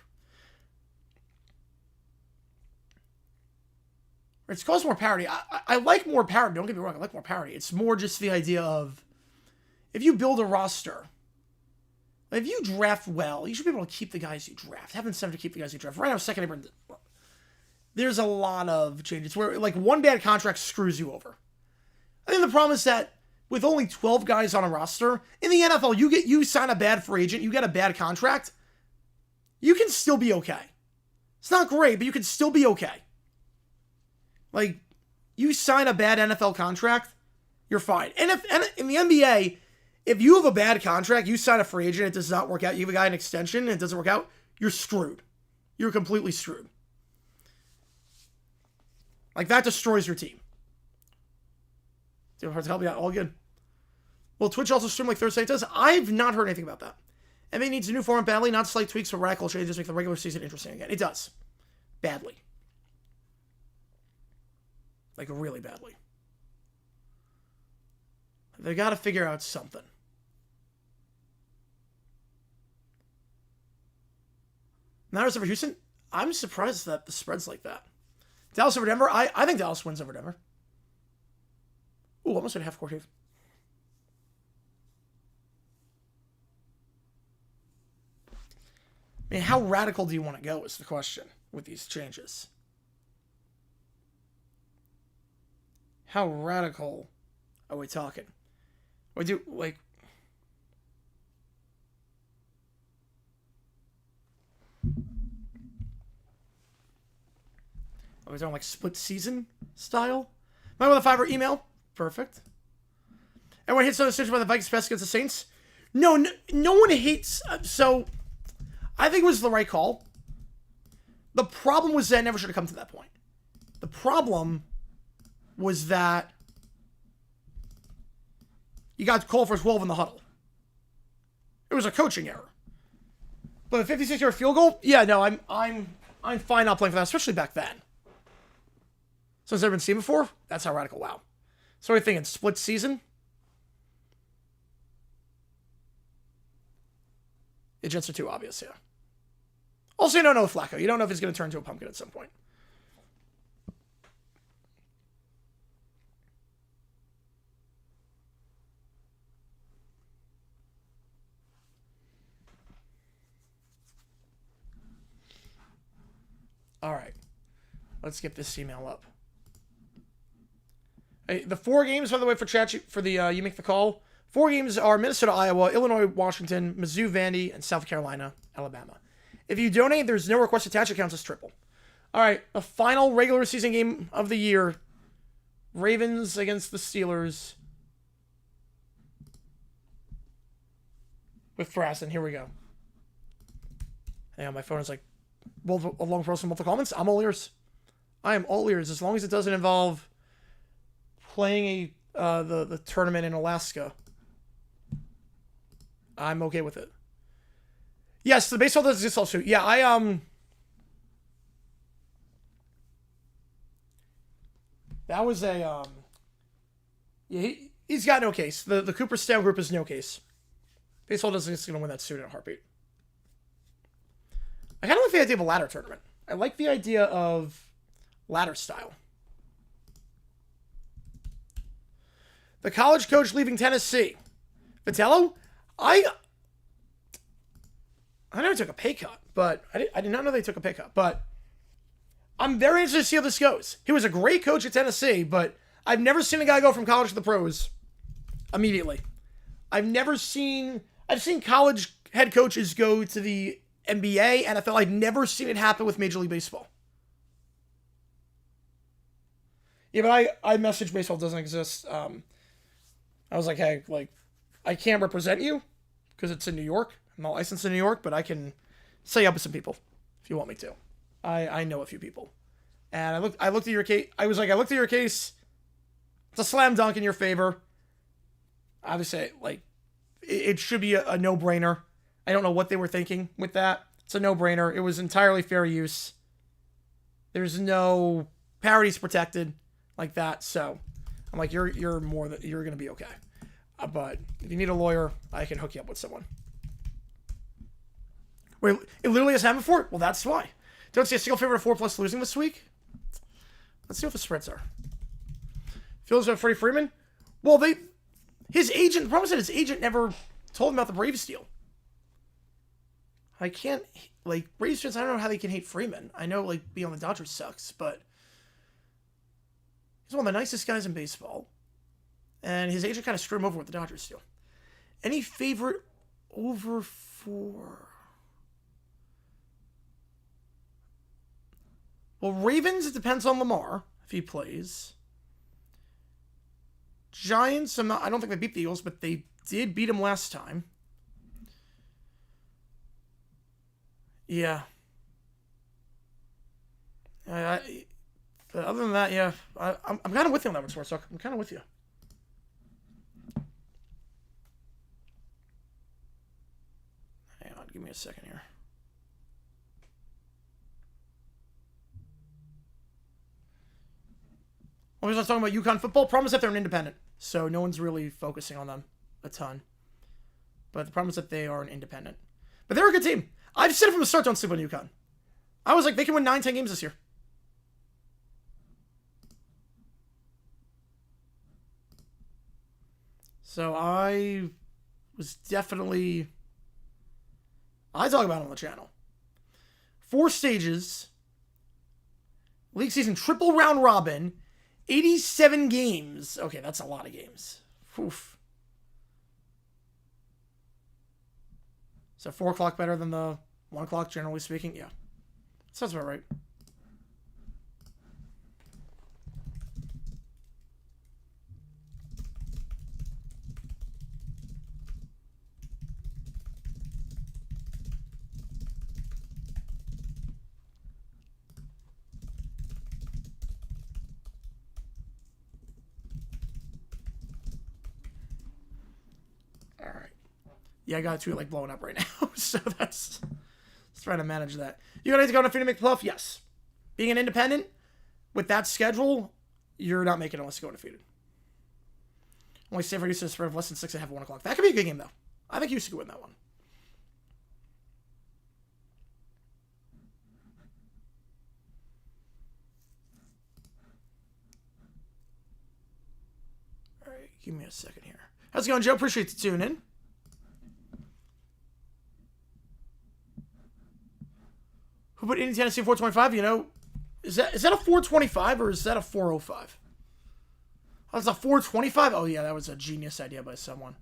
It's caused more parity. I like more parity. Don't get me wrong. I like more parity. It's more just the idea of if you build a roster, if you draft well, you should be able to keep the guys you draft. Have incentive to keep the guys you draft. Right now, second apron, there's a lot of changes where like one bad contract screws you over. I think the problem is that with only 12 guys on a roster, in the NFL, you sign a bad free agent, you get a bad contract, you can still be okay. It's not great, but you can still be okay. Like, you sign a bad NFL contract, you're fine. And in the NBA, if you have a bad contract, you sign a free agent, it does not work out, you give a guy an extension, and it doesn't work out, you're screwed. You're completely screwed. Like, that destroys your team. Hard to help you out, all good. Will Twitch also stream like Thursday does? I've not heard anything about that. NBA needs a new format badly, not slight tweaks or radical changes make the regular season interesting again. It does. Badly. Like, really badly. They got to figure out something. Niners over Houston? I'm surprised that the spread's like that. Dallas over Denver? I think Dallas wins over Denver. Ooh, almost at half court here. I mean, how radical do you want to go is the question with these changes. How radical are we talking? We do, like... Are we talking like split season style? Am I with a $5 email? Perfect. Everyone hates on the decision by the Vikings pass against the Saints? No one hates... So, I think it was the right call. The problem was that it never should have come to that point. The problem was that you got called for 12 in the huddle. It was a coaching error. But a 56-yard field goal? Yeah, no, I'm fine not playing for that, especially back then. So it's never been seen before? That's how radical. Wow. So what are you thinking? Split season? The Jets are too obvious, yeah. Also, you don't know Flacco. You don't know if he's going to turn into a pumpkin at some point. All right. Let's get this email up. Hey, the 4 games, by the way, for chat, for the You Make the Call. 4 games are Minnesota, Iowa, Illinois, Washington, Mizzou, Vandy, and South Carolina, Alabama. If you donate, there's no request attached. It counts as triple. All right, the final regular season game of the year. Ravens against the Steelers. With Fraston. Here we go. Hang on, my phone is like a long process of multiple comments. I'm all ears. I am all ears as long as it doesn't involve playing the tournament in Alaska. I'm okay with it. Yes, the baseball does exist also. Yeah, that was a yeah, he's got no case. The Cooperstown group is no case. Baseball doesn't exist, gonna win that suit in a heartbeat. I kind of like the idea of a ladder tournament. I like the idea of ladder style. The college coach leaving Tennessee. Vitello? I know he took a pay cut, but I did not know they took a pay cut. But I'm very interested to see how this goes. He was a great coach at Tennessee, but I've never seen a guy go from college to the pros immediately. I've seen college head coaches go to the NBA, NFL. I've never seen it happen with Major League Baseball. Yeah, but I messaged baseball doesn't exist. I was like, hey, like, I can't represent you because it's in New York. I'm not licensed in New York, but I can say up with some people if you want me to. I know a few people. And I looked at your case. I looked at your case. It's a slam dunk in your favor. Obviously, like, it should be a no-brainer. I don't know what they were thinking with that. It's a no-brainer. It was entirely fair use. There's no parodies protected like that. So I'm like, you're gonna be okay. But if you need a lawyer, I can hook you up with someone. Wait, it literally has happened before? Well, that's why. Don't see a single favorite of 4+ losing this week. Let's see what the spreads are. Feels about Freddie Freeman? Well, his agent, the problem is that his agent never told him about the Braves deal. I can't, like, Braves fans, I don't know how they can hate Freeman. I know, like, being on the Dodgers sucks, but he's one of the nicest guys in baseball. And his agent kind of screwed him over with the Dodgers deal. Any favorite over 4? Well, Ravens, it depends on Lamar, if he plays. Giants, I don't think they beat the Eagles, but they did beat them last time. Yeah. But other than that, yeah, I'm kind of with you on that one, Sports Talk. I'm kind of with you. Hang on, give me a second here. Well, we're talking about UConn football. Problem is that they're an independent, so no one's really focusing on them a ton. But the problem is that they are an independent. But they're a good team. I've said it from the start, don't sleep on UConn. I was like, they can win 9-10 games this year. So I was definitely... I talk about it on the channel. 4 stages. League season triple round robin. 87 games. Okay, that's a lot of games. Oof. So 4 o'clock better than the 1 o'clock, generally speaking? Yeah. Sounds about right. Yeah, I got a tweet like blowing up right now, so let's try to manage that. You got to go on a feed to make pluff? Yes. Being an independent with that schedule, you're not making it unless you go undefeated. Only save for Houston to spread of less than 6.5 at 1 o'clock. That could be a good game though. I think Houston could win that one. All right, give me a second here. How's it going, Joe? Appreciate you tuning in. Who put Indiana Tennessee 425? You know, is that a 425 or is that a 405? Oh, it's a 425? Oh, yeah, that was a genius idea by someone.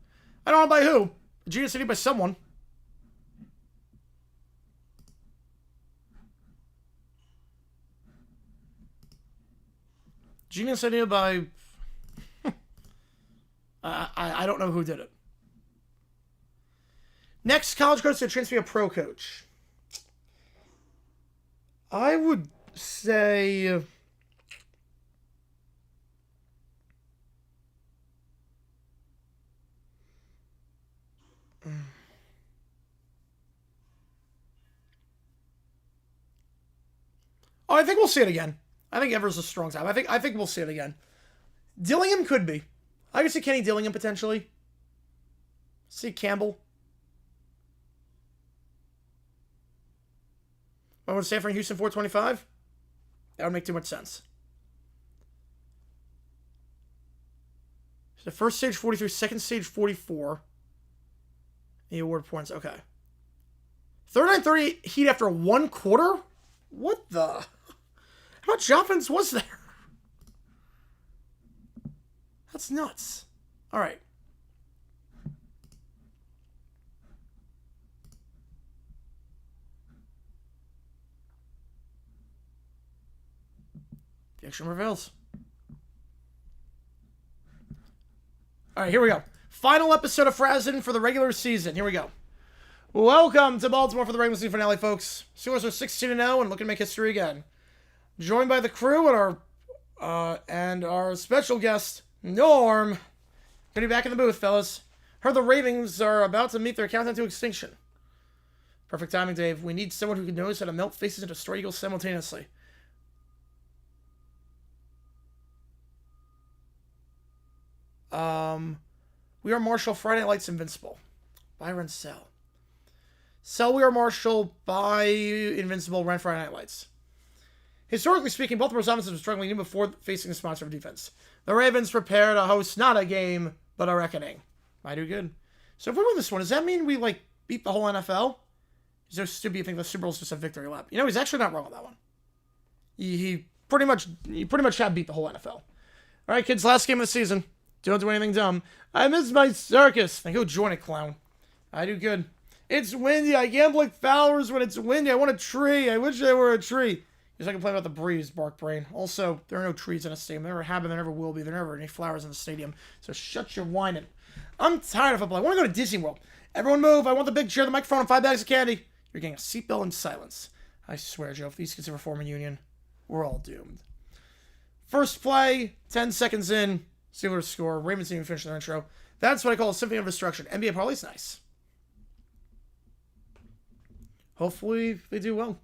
I don't know by who. A genius idea by someone. Genius idea by... I don't know who did it. Next college coach to transfer a pro coach. I would say... Oh, I think we'll see it again. I think Evers is a strong time. I think we'll see it again. Dillingham could be. I could see Kenny Dillingham potentially. See Campbell. I want to say for Houston 425. That would make too much sense. So the first stage 43, second stage 44. The award points. Okay. 39-38 Heat after 1 quarter? What the? How much offense was there? That's nuts. All right. The action reveals. All right, here we go. Final episode of Frazen for the regular season. Here we go. Welcome to Baltimore for the regular season finale, folks. Steelers are 16-0 and looking to make history again. Joined by the crew and our special guest, Norm. Gonna be back in the booth, fellas. Heard the Ravens are about to meet their countdown to extinction. Perfect timing, Dave. We need someone who knows how to melt faces and destroy eagles simultaneously. We are Marshall, Friday Night Lights, Invincible. Byron Sell. Sell We Are Marshall by Invincible, ran Friday Night Lights. Historically speaking, Baltimore's offense was struggling even before facing a sponsor of defense. The Ravens prepare to host not a game, but a reckoning. I do good. So if we win this one, does that mean we, beat the whole NFL? Is there stupid you think the Super Bowl's just a victory lap? You know, he's actually not wrong on that one. He pretty much had beat the whole NFL. All right, kids, last game of the season. Don't do anything dumb. I miss my circus. Then go join it, clown. I do good. It's windy. I gamble like Fowlers when it's windy. I want a tree. I wish there were a tree. Because I can play about the breeze, Bark Brain. Also, there are no trees in a stadium. There never have been, there never will be. There never are any flowers in the stadium. So shut your whining. I'm tired of football. I want to go to Disney World. Everyone move. I want the big chair, the microphone, and 5 bags of candy. You're getting a seatbelt in silence. I swear, Joe, if these kids ever form a union, we're all doomed. First play, 10 seconds in. Steelers score. Ravens didn't even finish their intro. That's what I call a symphony of destruction. NBA parlay's nice. Hopefully they do well.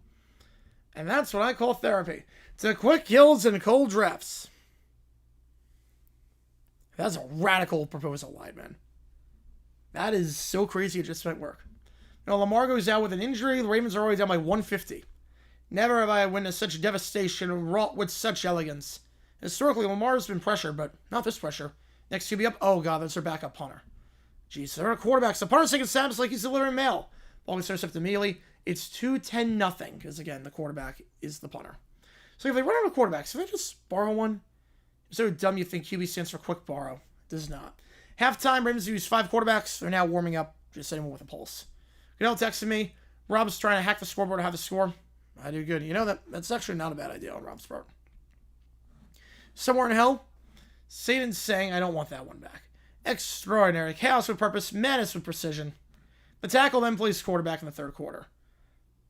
And that's what I call therapy. To quick kills and cold drafts. That's a radical proposal line, man. That is so crazy it just might work. You know, Lamar goes out with an injury. The Ravens are already down by 150. Never have I witnessed such devastation wrought with such elegance. Historically, Lamar's been pressured, but not this pressure. Next QB up. Oh, God, that's their backup punter. Jeez, they're quarterbacks. The punter's taking snaps like he's delivering mail. Ball gets intercepted immediately. It's 2-10-0, because again, the quarterback is the punter. So if they run out of quarterbacks, can they just borrow one? It's so dumb you think QB stands for quick borrow. It does not. Halftime, Ravens use 5 quarterbacks. They're now warming up, just anyone with a pulse. Goodell texted me. Rob's trying to hack the scoreboard to have the score. I do good. You know, that's actually not a bad idea on Rob's part. Somewhere in hell, Satan's saying, I don't want that one back. Extraordinary. Chaos with purpose. Madness with precision. The tackle then plays quarterback in the third quarter.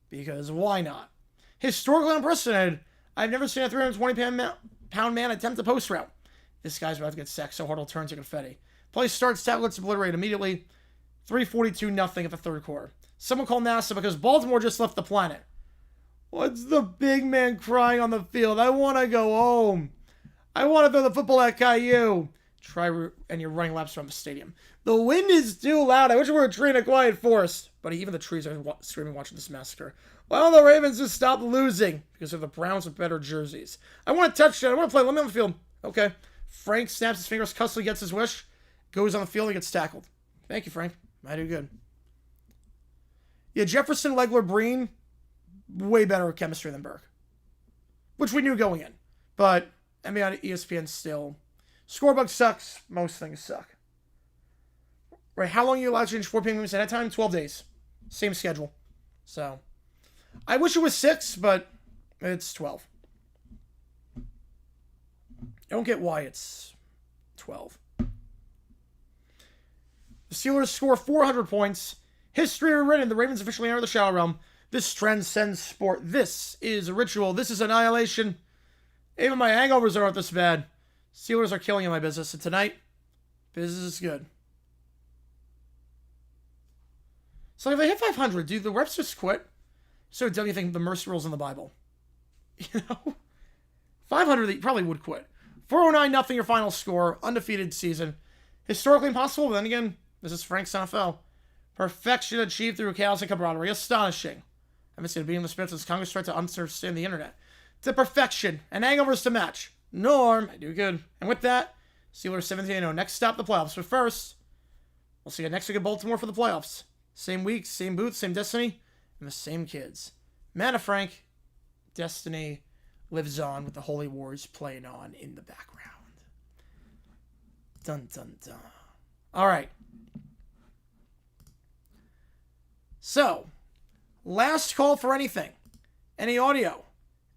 Because why not? Historically unprecedented. I've never seen a 320-pound man attempt a post route. This guy's about to get sacked so hard he'll turn to confetti. Play starts, tablets obliterated immediately. 3:42-0 at the third quarter. Someone call NASA because Baltimore just left the planet. What's the big man crying on the field? I want to go home. I want to throw the football at Caillou. And you're running laps around the stadium. The wind is too loud. I wish we were a tree in a quiet forest. But even the trees are screaming watching this massacre. Why don't the Ravens just stop losing? Because they're the Browns with better jerseys. I want a touchdown. I want to play. Let me on the field. Okay. Frank snaps his fingers. Cussly gets his wish. Goes on the field and gets tackled. Thank you, Frank. I do good. Yeah, Jefferson, Legler, Breen, way better at chemistry than Burke. Which we knew going in. But NBA on ESPN still. Scorebug sucks. Most things suck. Right, how long are you allowed to change 4 PM games at a time? 12 days. Same schedule. So, I wish it was 6, but it's 12. I don't get why it's 12. The Steelers score 400 points. History rewritten. The Ravens officially enter the Shadow Realm. This transcends sport. This is a ritual. This is annihilation. Even my hangovers aren't this bad. Steelers are killing in my business. And tonight, business is good. So if they hit 500, do the reps just quit? So don't you think the mercy rule's in the Bible? You know? 500, they probably would quit. 409-0 your final score. Undefeated season. Historically impossible, but then again, this is Frank's NFL. Perfection achieved through chaos and camaraderie. Astonishing. I haven't seen a beating of the spirits as Congress tried to understand the internet. To perfection. And hangovers to match. Norm. I do good. And with that, Steelers 17-0. Next stop, the playoffs. But first, we'll see you next week in Baltimore for the playoffs. Same week, same booth, same destiny, and the same kids. Mana Frank, destiny lives on with the Holy Wars playing on in the background. Dun, dun, dun. All right. So, last call for anything. Any audio,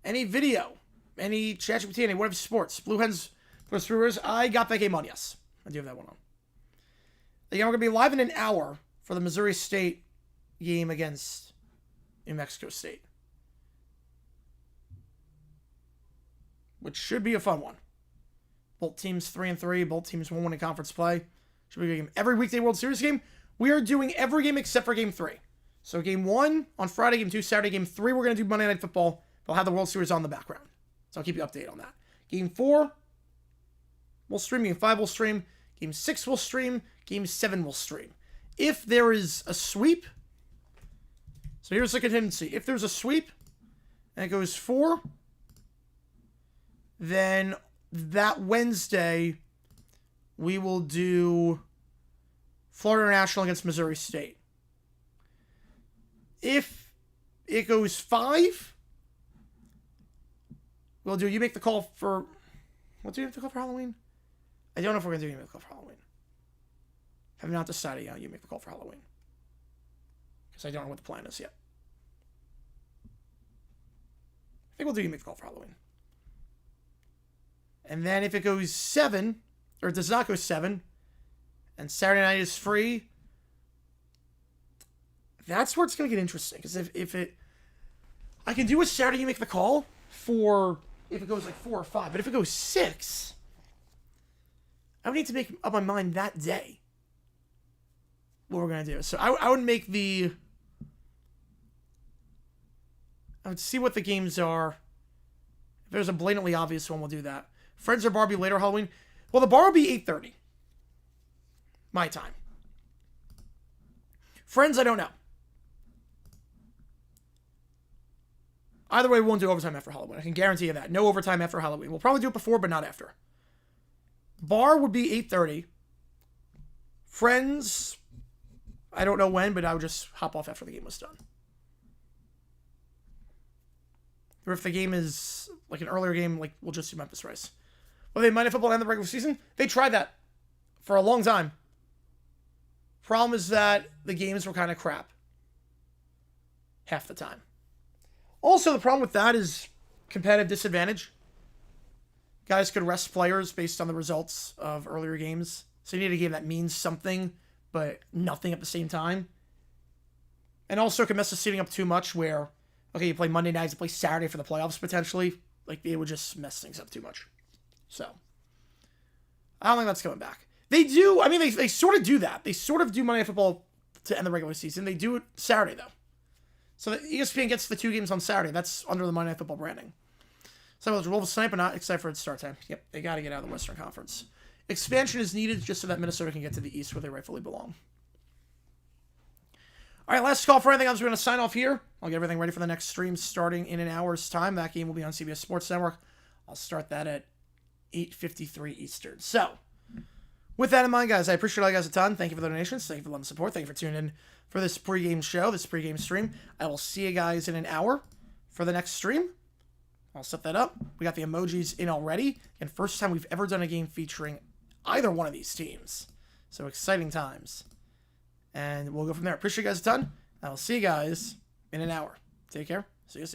any video, any ChatGPT, any whatever sports. Blue Hens plus Brewers. I got that game on, yes. I do have that one on. Again, we're going to be live in an hour for the Missouri State game against New Mexico State. Which should be a fun one. Both teams 3-3. Both teams 1-1 in conference play. Should be a good game. Every weekday World Series game, we are doing every game except for Game 3. So Game 1 on Friday, Game 2 Saturday, Game 3 we're going to do Monday Night Football. They'll have the World Series on the background. So I'll keep you updated on that. Game 4, we'll stream. Game 5 will stream. Game 6 will stream. Game 7 will stream. If there is a sweep, so here's the contingency. If there's a sweep and it goes 4, then that Wednesday we will do Florida International against Missouri State. If it goes 5, we'll do You Make the Call for... What do you have to call for Halloween? I don't know if we're going to do You Make the Call for Halloween. Have not decided yet. You Make the Call for Halloween. Because I don't know what the plan is yet. I think we'll do You Make the Call for Halloween. And then if it goes 7, or it does not go 7, and Saturday night is free, that's where it's going to get interesting. Because if it... I can do a Saturday You Make the Call for... If it goes like 4 or 5. But if it goes 6, I would need to make up my mind that day what we're going to do. So I would make the... I would see what the games are. If there's a blatantly obvious one, we'll do that. Friends or Barbie later Halloween? Well, the bar will be 8:30. My time. Friends, I don't know. Either way, we won't do overtime after Halloween. I can guarantee you that. No overtime after Halloween. We'll probably do it before, but not after. Bar would be 8:30. Friends, I don't know when, but I would just hop off after the game was done. or if the game is like an earlier game, like we'll just do Memphis Rice. Well, they Monday Night Football end the regular season. They tried that for a long time. Problem is that the games were kind of crap half the time. Also, the problem with that is competitive disadvantage. Guys could rest players based on the results of earlier games. So you need a game that means something, but nothing at the same time. And also it could mess the seating up too much where, okay, you play Monday nights, you play Saturday for the playoffs potentially. Like, it would just mess things up too much. So, I don't think that's coming back. They do, I mean, they sort of do that. They sort of do Monday Night Football to end the regular season. They do it Saturday, though. So the ESPN gets the 2 games on Saturday. That's under the Monday Night Football branding. So the Wolves snipe, but not except for its start time. Yep, they got to get out of the Western Conference. Expansion is needed just so that Minnesota can get to the East where they rightfully belong. All right, last call for anything else. We're going to sign off here. I'll get everything ready for the next stream starting in an hour's time. That game will be on CBS Sports Network. I'll start that at 8:53 Eastern. So, with that in mind, guys, I appreciate all you guys a ton. Thank you for the donations. Thank you for the love and support. Thank you for tuning in for this pregame show, this pregame stream. I will see you guys in an hour for the next stream. I'll set that up. We got the emojis in already. And first time we've ever done a game featuring either one of these teams. So exciting times. And we'll go from there. Appreciate you guys a ton. I will see you guys in an hour. Take care. See you soon.